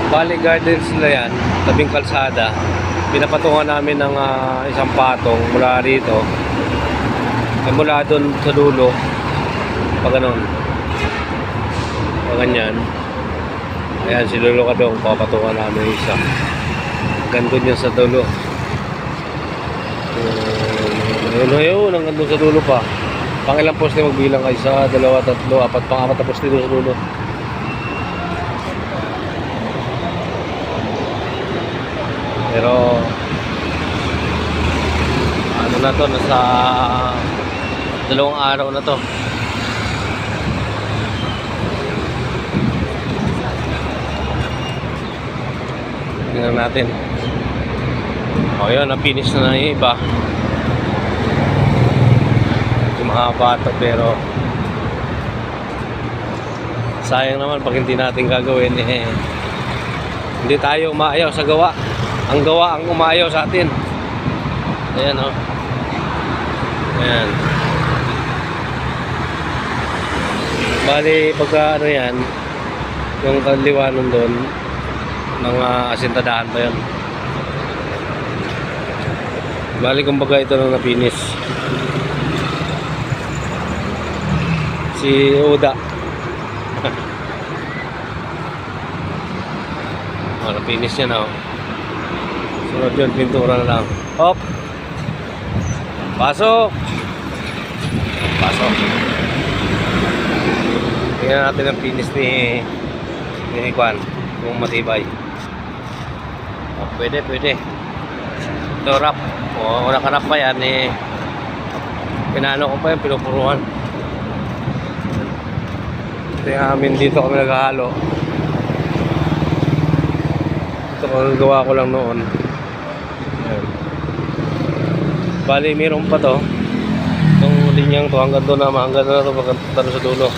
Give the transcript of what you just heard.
Valley Gardens na yan, tabing kalsada. Pinapatungan namin ng isang patong mula rito. Mula doon sa dulo. Pag ganun. Pag ganyan. Ayan, si Lolo ka doon. Papatungan namin isa. Gandun yan sa dulo. Ayun, hanggang doon sa dulo pa. Pang ilang poste magbilang ka? Isa, dalawa, tatlo, apat, pang-apat na poste doon sa dulo. Pero ano na to, nasa 2 araw na to. Tingnan natin. O yun, na-finish na yung iba. Yung mahaba to, pero sayang naman pag hindi natin gagawin hindi tayo umaayaw sa gawa. Ang gawa ang umaayaw sa atin. Ayan o. Ayan. Bali pagka ano yan, yung kaliwa nun doon, mga asintadahan pa yun. Bali kumbaga ito nang napinis si Uda. Napinis niya na. Sunod yun, pintura na lang. Hop! Pasok! Pasok! Tingnan natin ang finish ni Kwan, kung matibay. Pwede. Ito wrap. O nakarap pa yan pinano ko pa yan, pinupuruan. Ito yung amin, dito kami naghahalo. Ito kung gawa ko lang noon. Ayan. Bali, mayroon pa to. Itong linyang to hanggang doon naman, hanggang doon na to, hanggang sa dulo.